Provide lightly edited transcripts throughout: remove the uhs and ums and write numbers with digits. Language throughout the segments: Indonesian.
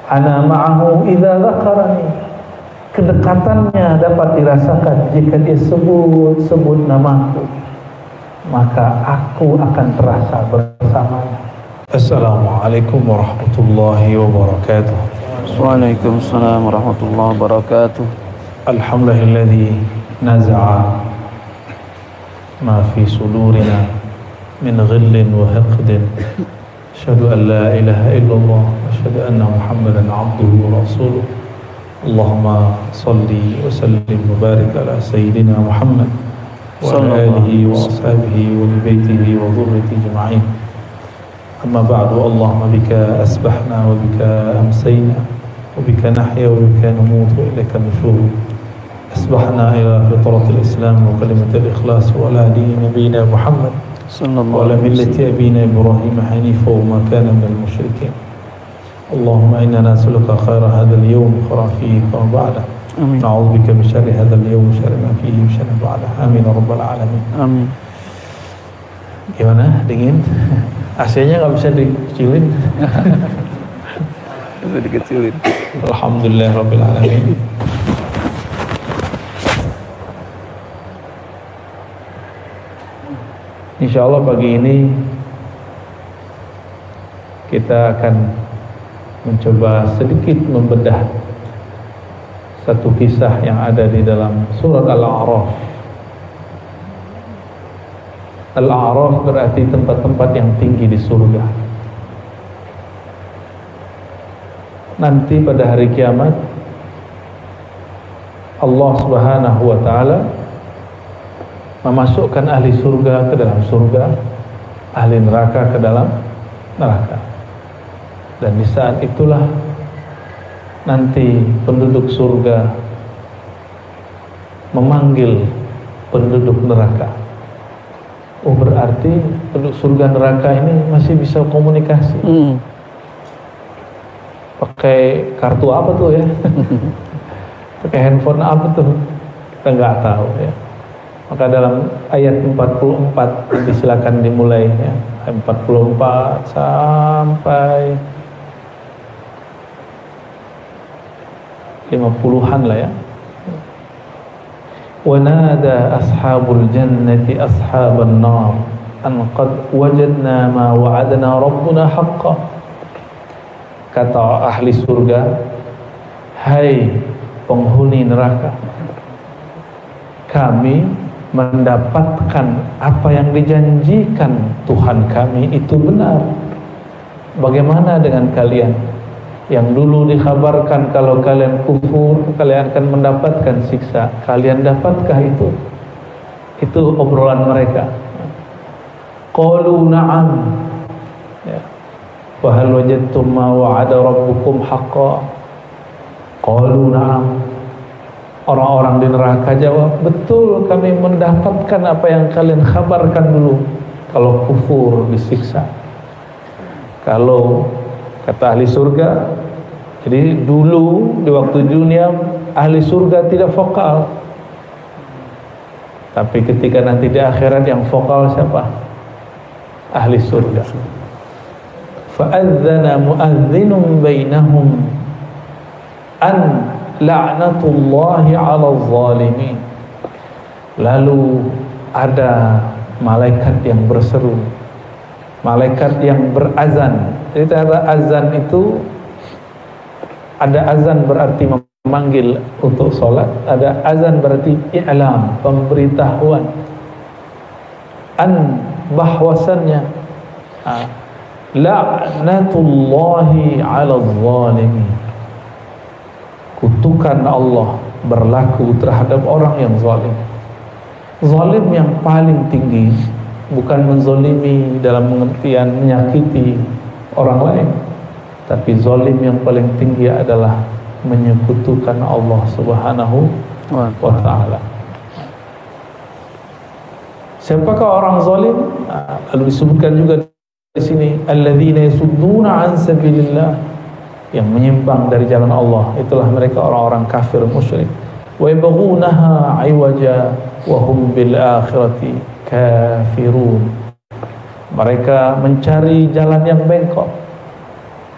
Ana ma'ahu idza dzakarani. Kedekatannya dapat dirasakan jika dia sebut namaku, maka aku akan terasa bersamanya. Assalamualaikum warahmatullahi wabarakatuh. Waalaikumsalam warahmatullahi wabarakatuh. Alhamdulillahilladzi naza'a ma fi sudurina min ghillin wa hiqdin. Asyhadu an la ilaha illallah wa asyhadu anna Muhammadan abduhu wa rasuluh. Allahumma salli wa sallim wa barik ala sayyidina Muhammad wa ala alihi wa ashabihi wa baitihi wa dhurriyyatihi ajma'in. Amma ba'du, Allahumma bika asbahna wa bika amsayna wa bika nahya wa bika namutu wa ilaika nushur. Asbahna ila fitratil Islam wa kalimatil ikhlas wa ala dini nabiyyina Muhammad وعلى ملة أبينا إبراهيم حنيفا وما كان من المشركين. اللهم إنا نسألك خير هذا اليوم خير فيه وما بعده. نعوذ بك من شر هذا اليوم وشر ما فيه وشر ما بعده. آمين يا رب العالمين. Amin. Gimana? Dingin? AC-nya nggak bisa dikecilin? Bisa dikecilin. Alhamdulillah Rabbil Alamin. Insyaallah pagi ini kita akan mencoba sedikit membedah satu kisah yang ada di dalam surat Al-A'raf. Al-A'raf berarti tempat-tempat yang tinggi di surga. Nanti pada hari kiamat Allah Subhanahu wa taala memasukkan ahli surga ke dalam surga, ahli neraka ke dalam neraka. Dan di saat itulah nanti penduduk surga memanggil penduduk neraka. Oh, berarti penduduk surga neraka ini masih bisa komunikasi. Pakai kartu apa tuh ya? Pakai handphone apa tuh? Kita nggak tahu ya. Maka dalam ayat 44 nanti silakan dimulai ya. Ayat 44 sampai 50-an lah ya. Wa nada ashabul jannati ashaban nar an qad wajadna ma wa'adna rabbuna haqqan. Kata ahli surga, hai penghuni neraka, kami mendapatkan apa yang dijanjikan Tuhan kami itu benar. Bagaimana dengan kalian yang dulu dikhabarkan kalau kalian kufur kalian akan mendapatkan siksa? Kalian dapatkah itu? Itu obrolan mereka. Qalu na'am ya. Fa hal wajadtum ma wa'ada rabbukum haqqan? Qalu na'am. Orang-orang di neraka jawab, betul kami mendapatkan apa yang kalian kabarkan dulu. Kalau kufur disiksa. Kalau kata ahli surga, jadi dulu di waktu dunia ahli surga tidak vokal. Tapi ketika nanti di akhirat yang vokal siapa? Ahli surga. Fa'adzana mu'adzinun bainahum an la'natullahi 'alal zalimin. Lalu ada malaikat yang berseru, malaikat yang berazan. Jadi ada azan itu, ada azan berarti memanggil untuk sholat, ada azan berarti i'lam, pemberitahuan. An bahwasannya la'natullahi 'alal zalimin. Kutukan Allah berlaku terhadap orang yang zalim. Zalim yang paling tinggi bukan menzalimi dalam pengertian menyakiti orang lain, tapi zalim yang paling tinggi adalah menyekutukan Allah Subhanahu wa ta'ala. Siapakah orang zalim? Lalu disebutkan juga di sini alladzina yasudduna an sabilillah, yang menyimpang dari jalan Allah. Itulah mereka orang-orang kafir musyrik. Wa yabghunaha 'iwaja wa hum bil akhirati kafirun. Mereka mencari jalan yang bengkok.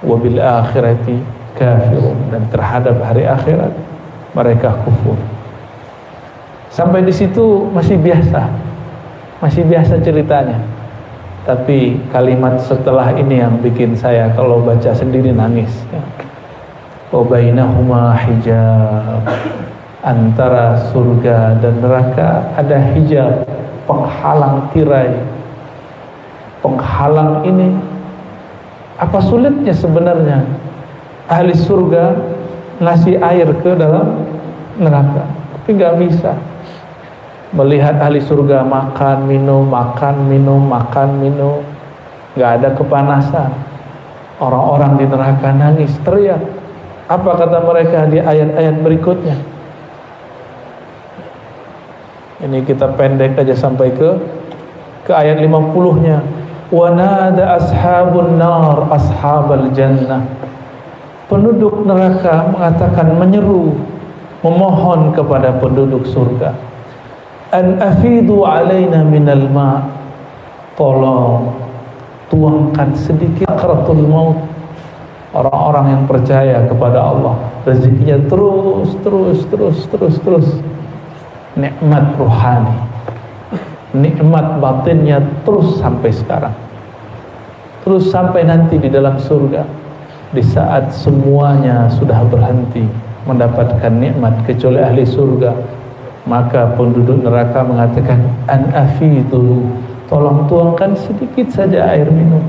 Wa bil akhirati kafirun, dan terhadap hari akhirat mereka kufur. Sampai di situ masih biasa ceritanya. Tapi kalimat setelah ini yang bikin saya kalau baca sendiri nangis. Wa bainahuma hijab, antara surga dan neraka ada hijab, penghalang tirai. Penghalang ini apa sulitnya sebenarnya ahli surga ngasih air ke dalam neraka, tapi nggak bisa. Melihat ahli surga makan minum, nggak ada kepanasan. Orang-orang di neraka nangis teriak. Apa kata mereka di ayat-ayat berikutnya? Ini kita pendek aja sampai ke ayat 50-nya. Wa nada ashabun nar ashabal jannah. Penduduk neraka mengatakan, menyeru, memohon kepada penduduk surga, an afidu alaina minal ma', tolong tuangkan sedikit sakratul maut. Orang-orang yang percaya kepada Allah rezekinya terus, nikmat rohani, nikmat batinnya terus sampai sekarang, terus sampai nanti di dalam surga. Di saat semuanya sudah berhenti mendapatkan nikmat kecuali ahli surga, maka penduduk neraka mengatakan, an afidu, tolong tuangkan sedikit saja air minum.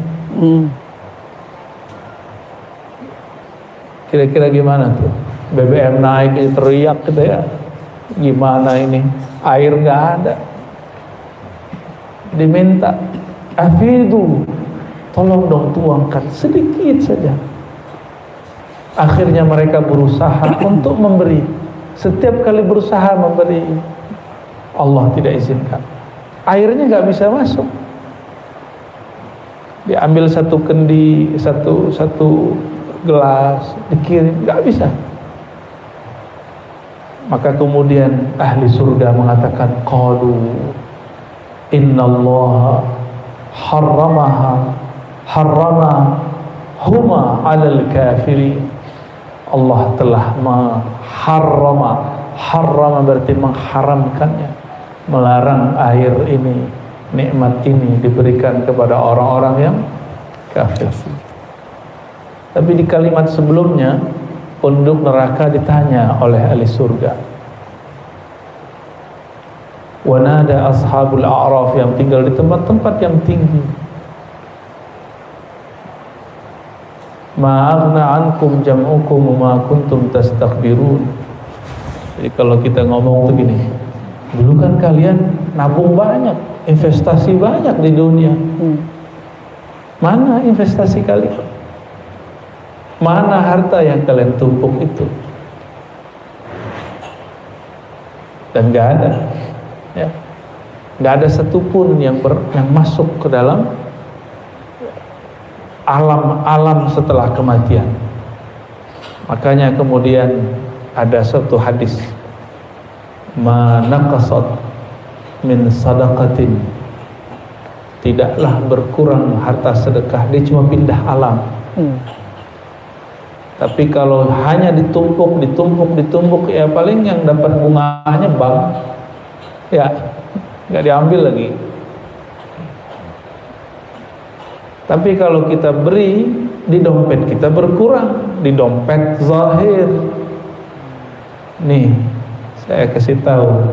Kira-kira gimana tuh? BBM naik, teriak gitu ya. Gimana ini? Air nggak ada. Diminta, afidu, tolong dong tuangkan sedikit saja. Akhirnya mereka berusaha untuk memberi. Setiap kali berusaha memberi, Allah tidak izinkan. Airnya nggak bisa masuk. Diambil satu kendi, satu gelas, dikirim, nggak bisa. Maka kemudian ahli surga mengatakan, qalu innallaha harrama huma 'alal kafirin. Allah telah harrama berarti mengharamkannya, melarang air ini, nikmat ini diberikan kepada orang-orang yang kafir. Tapi di kalimat sebelumnya, penduduk neraka ditanya oleh ahli surga. Wa nada ashabul a'raf, yang tinggal di tempat-tempat yang tinggi, ma aghna ankum jam'ukum ma kuntum tastakbirun. Jadi kalau kita ngomong tuh gini, dulu kan kalian nabung banyak, investasi banyak di dunia. Mana investasi kalian? Mana harta yang kalian tumpuk itu? Dan nggak ada, ya, nggak ada satupun yang masuk ke dalam alam setelah kematian. Makanya kemudian ada satu hadis, ma naqasat min sadaqatin, tidaklah berkurang harta sedekah, dia cuma pindah alam. Tapi kalau hanya ditumpuk, ya paling yang dapat bunganya bank, ya nggak diambil lagi. Tapi kalau kita beri, di dompet kita berkurang, di dompet zahir. Nih, saya kasih tahu,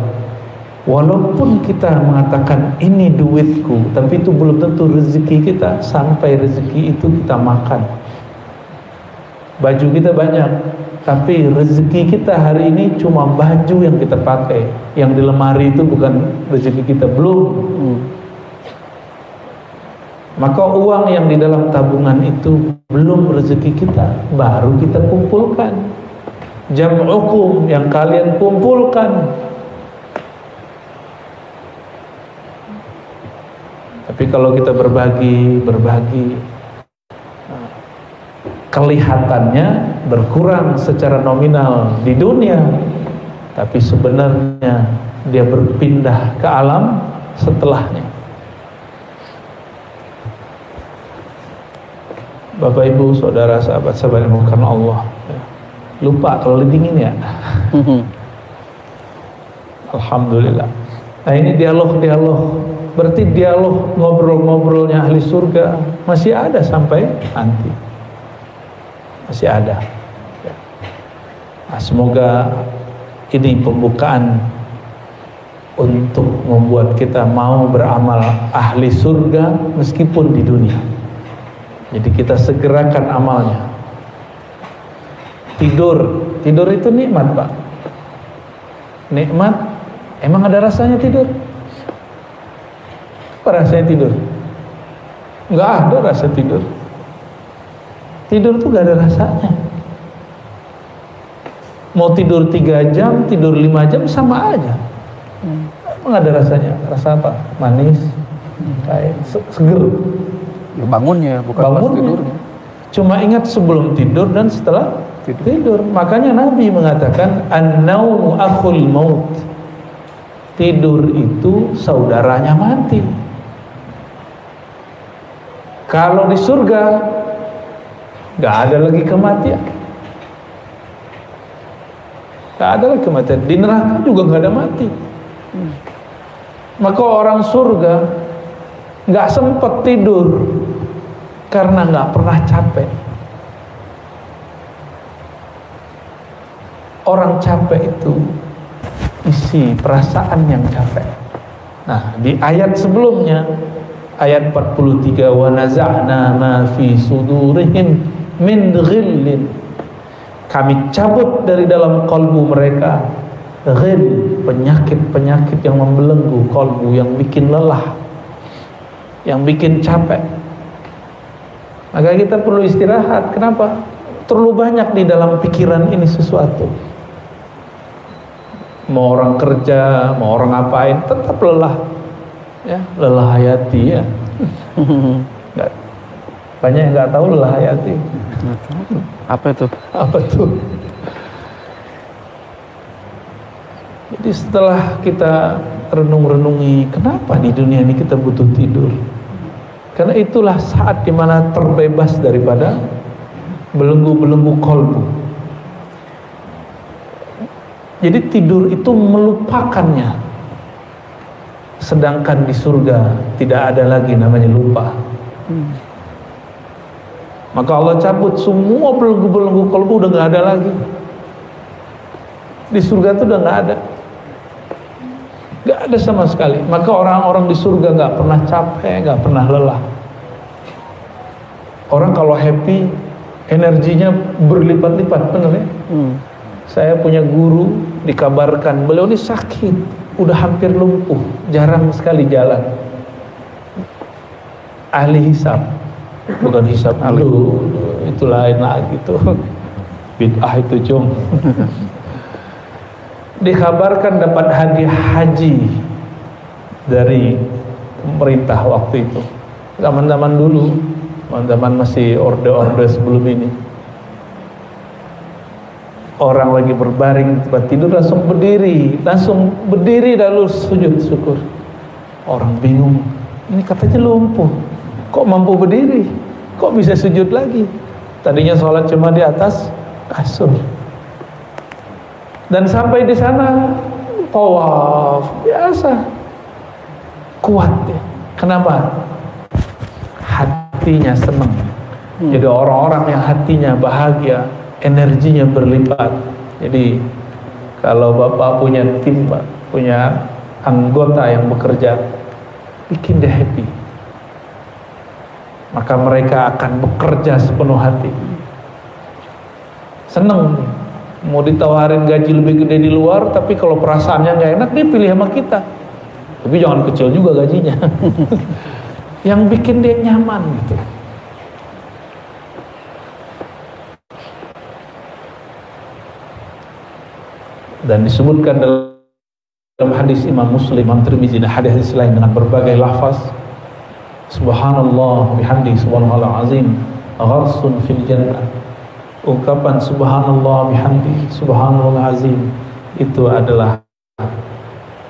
walaupun kita mengatakan ini duitku, tapi itu belum tentu rezeki kita. Sampai rezeki itu kita makan. Baju kita banyak, tapi rezeki kita hari ini cuma baju yang kita pakai. Yang di lemari itu bukan rezeki kita, belum. Maka uang yang di dalam tabungan itu belum rezeki kita, baru kita kumpulkan. Jam'ukum, yang kalian kumpulkan. Tapi kalau kita berbagi, kelihatannya berkurang secara nominal di dunia, tapi sebenarnya dia berpindah ke alam setelahnya. Bapak Ibu, saudara, sahabat-sahabat yang dimuliakan Allah, lupa kalau dingin ya. Alhamdulillah. Nah ini dialog, berarti dialog ngobrol-ngobrolnya ahli surga masih ada sampai nanti, masih ada. Nah, semoga ini pembukaan untuk membuat kita mau beramal ahli surga meskipun di dunia. Jadi kita segerakan amalnya. Tidur itu nikmat, Pak. Nikmat. Emang ada rasanya tidur? Apa rasanya tidur? Nggak ada rasa tidur. Tidur tuh nggak ada rasanya. Mau tidur 3 jam, tidur 5 jam sama aja. Emang ada rasanya? Rasa apa? Manis, kayak seger. Ya, bangunnya, bukan pas tidurnya. Cuma ingat sebelum tidur dan setelah tidur. Makanya Nabi mengatakan an-naumu akhul maut. Tidur itu saudaranya mati. Kalau di surga nggak ada lagi kematian, nggak ada lagi kematian. Di neraka juga nggak ada mati. Maka orang surga nggak sempat tidur karena nggak pernah capek. Orang capek itu isi perasaan yang capek. Nah, di ayat sebelumnya, ayat 43, wa naza'na ma fi sudurihim min ghillin. Kami cabut dari dalam kalbu mereka ghil, penyakit-penyakit yang membelenggu kalbu, yang bikin lelah, yang bikin capek. Maka kita perlu istirahat. Kenapa? Terlalu banyak di dalam pikiran ini sesuatu. Mau orang kerja, mau orang ngapain, tetap lelah, ya, lelah hayati ya. Nggak, banyak yang nggak tahu lelah hayati. Apa itu? Apa tuh? Jadi setelah kita renung-renungi, kenapa di dunia ini kita butuh tidur? Karena itulah saat dimana terbebas daripada belenggu-belenggu kolbu. Jadi tidur itu melupakannya. Sedangkan di surga tidak ada lagi namanya lupa. Maka Allah cabut semua belenggu-belenggu kolbu, udah gak ada lagi. Di surga itu udah gak ada. Gak ada sama sekali. Maka orang-orang di surga gak pernah capek, gak pernah lelah. Orang kalau happy, energinya berlipat-lipat, benar ya? Saya punya guru, dikabarkan beliau ini sakit, udah hampir lumpuh, jarang sekali jalan. Ahli hisab, bukan hisab dulu, itu lain lagi tuh. Bid'ah itu cung. Dikabarkan dapat hadiah haji dari pemerintah waktu itu. Zaman-zaman dulu, zaman masih orde-orde sebelum ini. Orang lagi berbaring, tiba tidur langsung berdiri lalu sujud syukur. Orang bingung, ini katanya lumpuh, kok mampu berdiri, kok bisa sujud lagi? Tadinya sholat cuma di atas kasur. Dan sampai di sana tawaf biasa, kuat ya. Kenapa? Hatinya senang. Jadi orang-orang yang hatinya bahagia, energinya berlipat. Jadi kalau Bapak punya tim, Pak, punya anggota yang bekerja, bikin dia happy, maka mereka akan bekerja sepenuh hati. Seneng, mau ditawarin gaji lebih gede di luar, tapi kalau perasaannya nggak enak, dia pilih sama kita. Tapi jangan kecil juga gajinya. Yang bikin dia nyaman gitu. Dan disebutkan dalam hadis Imam Muslim, Imam Tirmizi, dan hadis lain dengan berbagai lafaz, subhanallah bihamdi subhanallah azim gharsun fil jannah. Ungkapan subhanallah bihamdi subhanallah azim itu adalah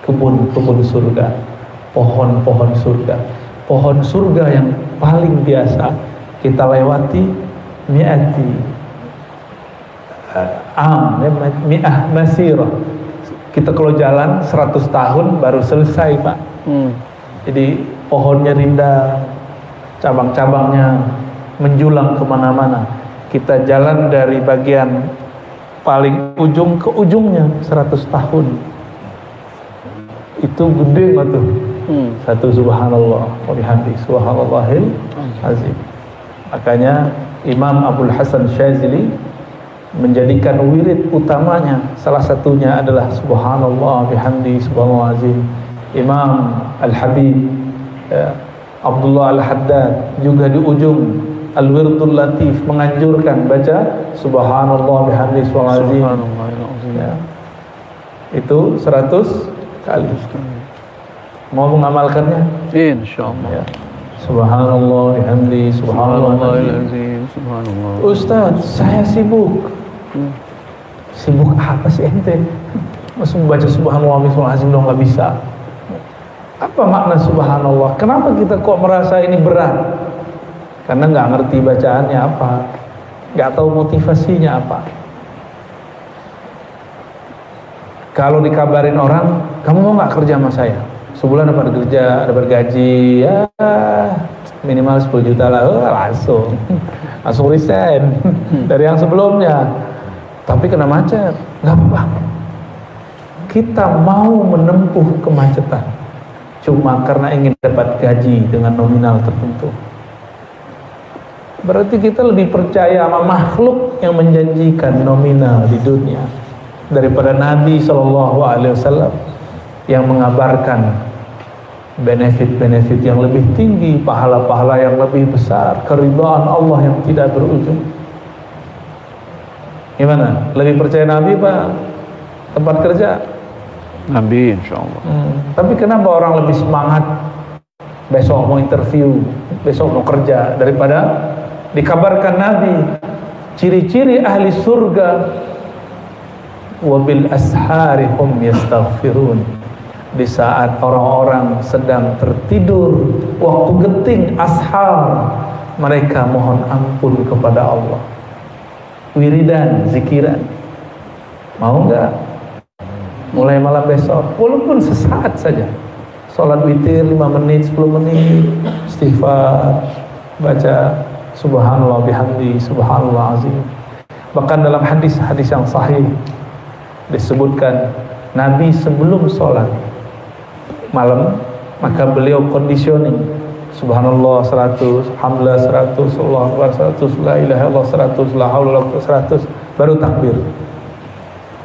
kebun-kebun surga, pohon-pohon surga. Pohon surga yang paling biasa kita lewati mi'ati ya, mi'ah masirah. Kita kalau jalan 100 tahun baru selesai, Pak. Jadi pohonnya rindang, cabang-cabangnya menjulang kemana-mana. Kita jalan dari bagian paling ujung ke ujungnya 100 tahun. Itu gede nggak tuh? Satu subhanallah wa bihamdi subhanallahil azim. Makanya Imam Abdul Hasan Syazili menjadikan wirid utamanya, salah satunya adalah subhanallah bihamdi subhanallah azim. Imam Al-Habib Abdullah Al-Haddad juga di ujung Al-Wirdul Latif menganjurkan baca subhanallah bihamdi subhanallah azim. Ya. Itu 100 kali. Mau mengamalkannya? Insyaallah. Ya. Subhanallah bihamdi subhanallah azim. Subhanallah. Ustaz, saya sibuk. Sibuk apa sih ente? Masa membaca subhanallah bihamdi azim dong, nggak bisa. Apa makna subhanallah? Kenapa kita kok merasa ini berat? Karena nggak ngerti bacaannya apa, nggak tahu motivasinya apa. Kalau dikabarin orang, kamu mau nggak kerja sama saya? Sebulan dapat kerja, dapat gaji, ya minimal 10 juta lah, langsung resign dari yang sebelumnya. Tapi kena macet, nggak apa-apa. Kita mau menempuh kemacetan cuma karena ingin dapat gaji dengan nominal tertentu. Berarti kita lebih percaya sama makhluk yang menjanjikan nominal di dunia daripada Nabi SAW yang mengabarkan benefit-benefit yang lebih tinggi, pahala-pahala yang lebih besar, keridhaan Allah yang tidak berujung. Gimana? Lebih percaya Nabi Pak? Tempat kerja? Nabi insyaallah. Tapi kenapa orang lebih semangat besok mau interview, besok mau kerja daripada dikabarkan Nabi ciri-ciri ahli surga, wabil ashari hum yastaghfirun, di saat orang-orang sedang tertidur, waktu genting ashar, mereka mohon ampun kepada Allah. Wiridan, zikiran. Mau enggak? Mulai malam besok, walaupun sesaat saja. Salat witir 5 menit, 10 menit, istighfar, baca subhanallah bihamdi subhanallah azim. Bahkan dalam hadis-hadis yang sahih disebutkan Nabi sebelum sholat malam maka beliau conditioning subhanallah 100, alhamdulillah 100, Allahu akbar 100, la ilaha illallah 100, la haula wala quwwata 100, baru takbir.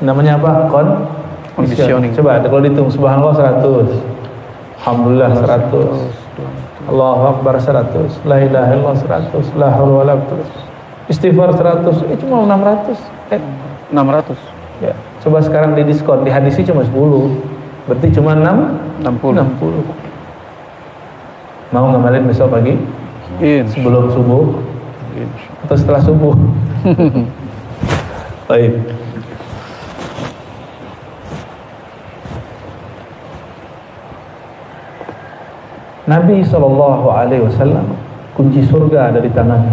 Namanya apa? Conditioning. Coba kalau dihitung subhanallah 100, alhamdulillah 100, Allahu akbar 100, la ilaha illallah 100, la haula wala quwwata, istighfar 100, cuma 600. 600. Ya, coba sekarang di diskon, di hadis cuma 10, berarti cuma 60. Mau ngamalin besok pagi? Sebelum subuh? Atau setelah subuh? Baik. Nabi SAW kunci surga ada di tangannya.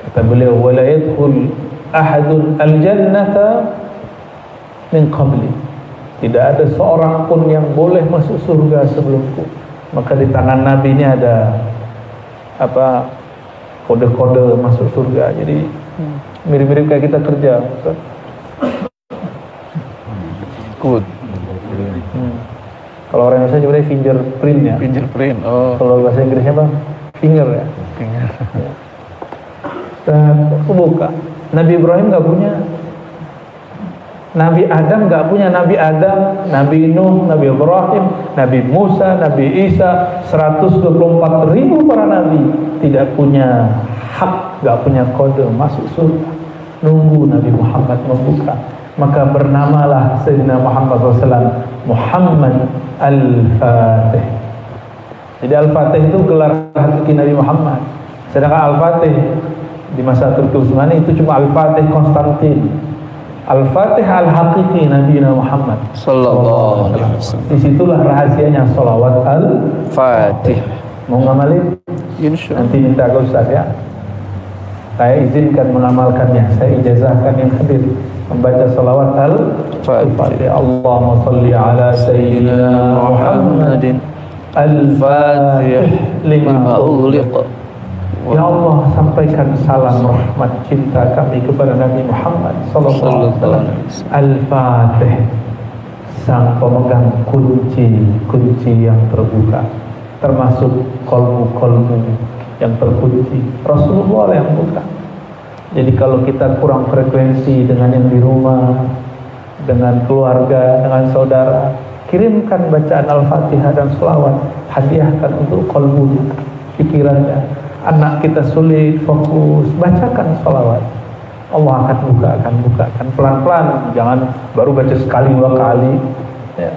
Kata beliau, wala yadkhul ahadun al-jannata min qabli. Tidak ada seorang pun yang boleh masuk surga sebelumku. Maka di tangan Nabi ini ada apa, kode-kode masuk surga. Jadi mirip-mirip kayak kita kerja. Good. Kalau orang Indonesia sebenarnya fingerprint ya. Fingerprint. Oh. Kalau bahasa Inggrisnya apa? Finger ya. Finger. Dan buka. Nabi Ibrahim nggak punya. Nabi Adam nggak punya. Nabi Adam, Nabi Nuh, Nabi Ibrahim, Nabi Musa, Nabi Isa, 124.000 para nabi tidak punya hak, nggak punya kode masuk surga. Nunggu Nabi Muhammad membuka. Maka bernamalah Sayyidina Muhammad SAW Muhammad Al-Fatih. Jadi Al-Fatih itu gelar hakiki Nabi Muhammad. Sedangkan Al-Fatih di masa Turki Utsmani itu cuma Al-Fatih Konstantin. Al-Fatih Al-Hakiki Nabi Muhammad Sallallahu alaihi wasallam. Disitulah rahasianya salawat Al-Fatih. Mau ngamalin? Insyaallah. Nanti minta ke Ustaz ya. Saya izinkan mengamalkannya, saya ijazahkan yang hadir membaca salawat al-Fatihah. Allahumma salli ala sayyidina Muhammadin al-Fatih lima ughliq. Ya Allah, sampaikan salam rahmat cinta kami kepada Nabi Muhammad sallallahu alaihi wasallam al-Fatih, sang pemegang kunci yang terbuka, termasuk kolbu yang terkunci. Rasulullah yang buka. Jadi kalau kita kurang frekuensi dengan yang di rumah, dengan keluarga, dengan saudara, kirimkan bacaan Al-Fatihah dan selawat, hadiahkan untuk kolbunya, pikirannya. Anak kita sulit fokus, bacakan selawat. Allah akan bukakan pelan-pelan, jangan baru baca sekali dua kali. Ya.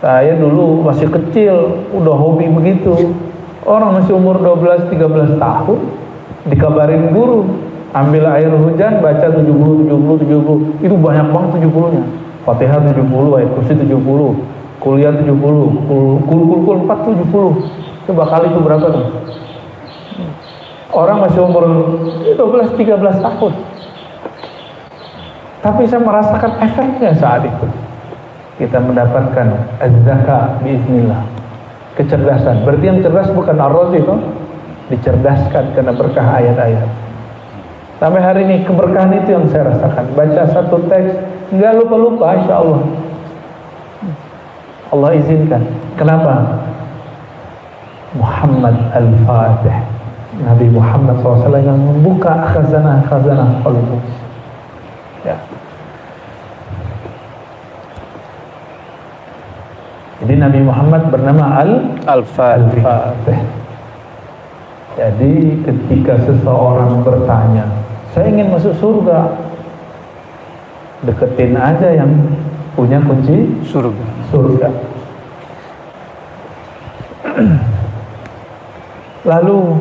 Saya dulu masih kecil udah hobi begitu. Orang masih umur 12-13 tahun dikabarin guru, ambil air hujan baca 70. Itu banyak banget 70-nya. Fatihah 70, ayat kursi 70, kuliah 70, kul 4 70. Coba kali itu berapa tuh? Orang masih umur 12-13 tahun. Tapi saya merasakan efeknya saat itu. Kita mendapatkan az-zakah biiznillah, kecerdasan. Berarti yang cerdas bukan ar-razi itu, dicerdaskan karena berkah ayat-ayat. Sampai hari ini keberkahan itu yang saya rasakan. Baca satu teks nggak lupa insya Allah. Allah izinkan. Kenapa? Muhammad al-Fatih, Nabi Muhammad SAW yang membuka khazanah qalbu. Ya. Jadi Nabi Muhammad bernama Al-Fatih. Jadi ketika seseorang bertanya, saya ingin masuk surga, deketin aja yang punya kunci surga. Lalu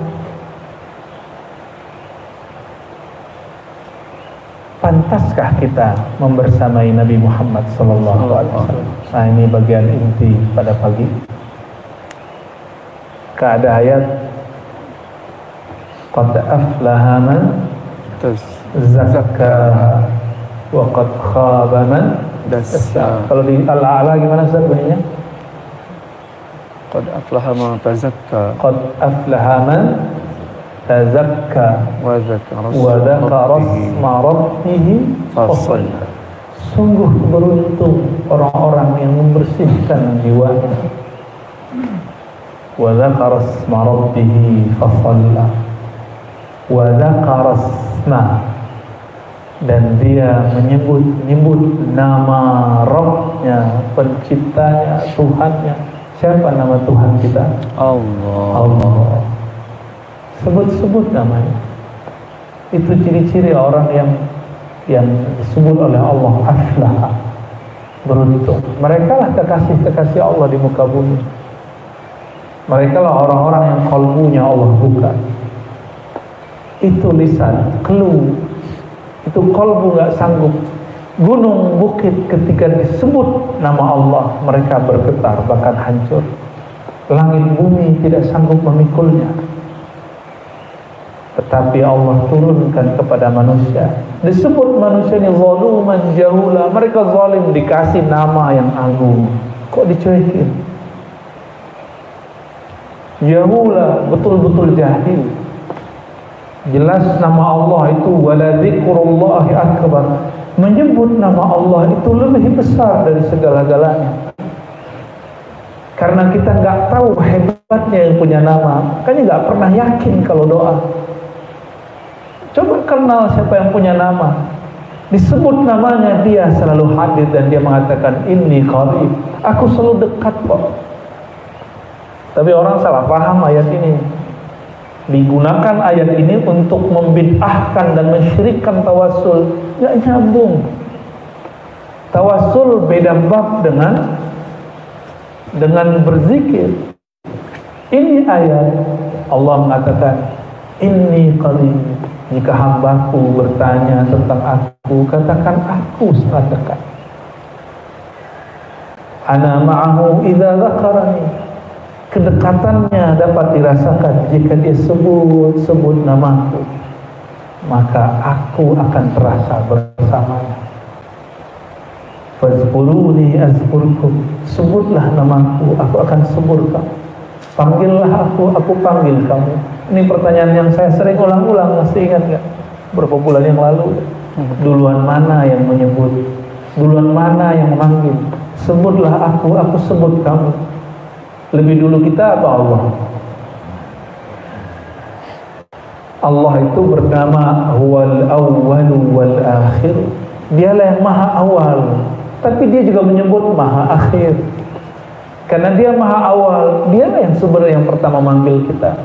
pantaskah kita membersamai Nabi Muhammad sallallahu alaihi wasallam? Nah, ini bagian inti pada pagi. Ada ayat qad aflaha man zakkaha wa qad khaba man dassaha. Kalau di Al-A'la gimana Ustaz bunyinya? Qad aflaha man tazakka. Qad aflaha man tazakka wa dzakara asma rabbih fasalla. Sungguh beruntung orang-orang yang membersihkan jiwanya. Wa dzakara asma rabbih fasalla. Wa dzakara asma, dan dia menyebut nama Rabbnya, penciptanya, Tuhannya. Siapa nama Tuhan kita? Allah. Sebut-sebut namanya. Itu ciri-ciri orang yang disebut oleh Allah aflah, beruntung. Mereka lah kekasih Allah di muka bumi. Mereka lah orang-orang yang qalbunya Allah buka. Itu lisan, keluh. Itu qalbu gak sanggup. Gunung, bukit ketika disebut nama Allah, mereka bergetar bahkan hancur. Langit bumi tidak sanggup memikulnya. Tetapi Allah turunkan kepada manusia. Disebut manusia ini zaluman jahula. Mereka zalim, dikasih nama yang agung. Kok dicuekin? Jahula, betul-betul jahil. Jelas nama Allah itu wala dzikrullahi akbar. Menyebut nama Allah itu lebih besar dari segala-galanya. Karena kita nggak tahu hebatnya yang punya nama, makanya nggak pernah yakin kalau doa. Coba kenal siapa yang punya nama. Disebut namanya, dia selalu hadir dan dia mengatakan inni qarib. Aku selalu dekat kok. Tapi orang salah paham ayat ini. Digunakan ayat ini untuk membid'ahkan dan mensyirikkan tawassul. Nggak nyambung. Tawassul beda bab dengan berzikir. Ini ayat Allah mengatakan inni qarib. Jika hambaku bertanya tentang aku, katakan aku sangat dekat. Ana ma'ahu idza dzakarani. Kedekatannya dapat dirasakan jika dia sebut namaku. maka aku akan terasa bersamanya. Fazkuruni azkurkum, sebutlah namaku, aku akan sebut kamu. Panggillah aku panggil kamu. Ini pertanyaan yang saya sering ulang-ulang, masih ingat nggak? Berapa bulan yang lalu? Duluan mana yang menyebut? Duluan mana yang memanggil? Sebutlah aku sebut kamu. Lebih dulu kita atau Allah? Allah itu bernama Huwal Awwalu Wal Akhir. Dialah yang maha awal, tapi dia juga menyebut maha akhir. Karena dia maha awal, dialah yang sebenarnya yang pertama manggil kita,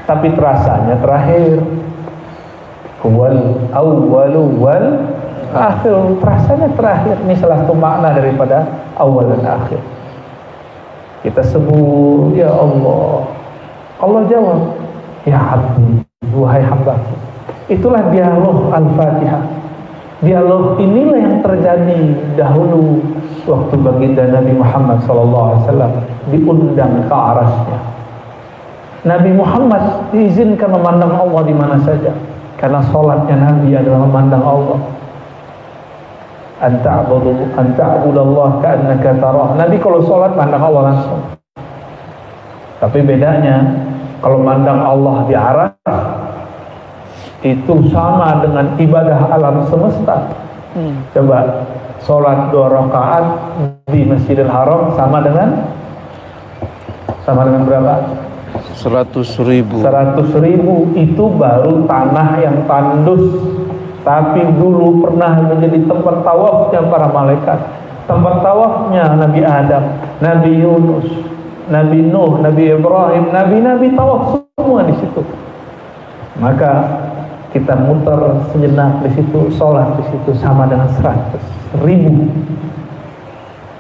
tapi terasanya terakhir. Huwal Awwalu Wal Akhir, terasanya terakhir. Ini salah satu makna daripada awal dan akhir. Kita sebut ya Allah, Allah jawab ya Abdi, wahai hambaku. Itulah dialog Al-Fatihah. Dialog inilah yang terjadi dahulu waktu baginda Nabi Muhammad SAW diundang ke arasnya. Nabi Muhammad diizinkan memandang Allah di mana saja, karena sholatnya Nabi adalah memandang Allah. Anta'budallah ka'annaka tarah. Nabi kalau sholat mandang Allah langsung. Tapi bedanya, kalau mandang Allah di aras, itu sama dengan ibadah alam semesta. Coba sholat 2 rakaat di Masjidil Haram sama dengan berapa? 100.000. 100.000 itu baru tanah yang tandus. Tapi dulu pernah menjadi tempat tawafnya para malaikat, tempat tawafnya Nabi Adam, Nabi Yunus, Nabi Nuh, Nabi Ibrahim, Nabi-Nabi tawaf semua di situ. Maka kita muter sejenak di situ, sholat di situ sama dengan 100.000.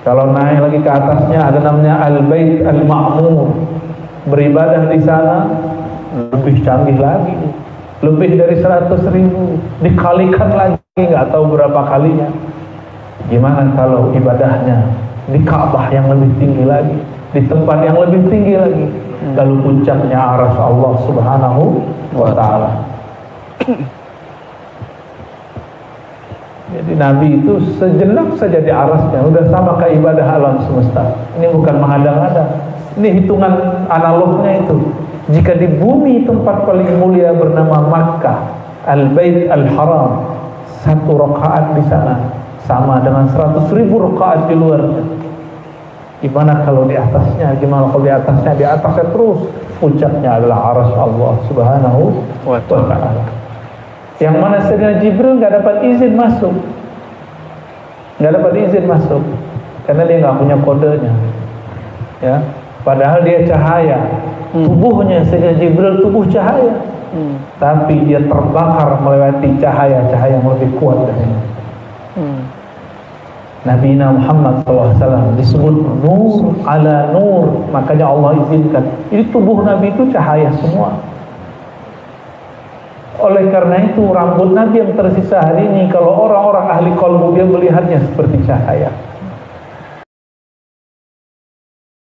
Kalau naik lagi ke atasnya ada namanya Al-Bait Al-Ma'mur. Beribadah di sana lebih canggih lagi, lebih dari 100.000, dikalikan lagi nggak tahu berapa kalinya. Gimana kalau ibadahnya di Ka'bah yang lebih tinggi lagi, di tempat yang lebih tinggi lagi, lalu puncaknya arsy Allah Subhanahu wa Ta'ala. Jadi Nabi itu sejenak saja di arasnya udah sama kayak ibadah alam semesta. Ini bukan menghadang-hadang, ini hitungan analognya itu. Jika di bumi tempat paling mulia bernama Makkah, Al-Bait Al-Haram, 1 rakaat di sana sama dengan 100.000 rakaat di luarnya. Gimana kalau di atasnya? Gimana kalau di atasnya? Di atasnya terus puncaknya adalah arsy Allah Subhanahu wa Ta'ala. Yang mana Sayyidina Jibril nggak dapat izin masuk, karena dia nggak punya kodenya, ya. Padahal dia cahaya. Tubuhnya Sayyidina Jibril tubuh cahaya, tapi dia terbakar melewati cahaya yang lebih kuat dari ini. Nabi Muhammad SAW disebut nur ala nur, makanya Allah izinkan. Ini tubuh Nabi itu cahaya semua. Oleh karena itu rambut Nabi yang tersisa hari ini, kalau orang-orang ahli qalbu dia melihatnya seperti cahaya.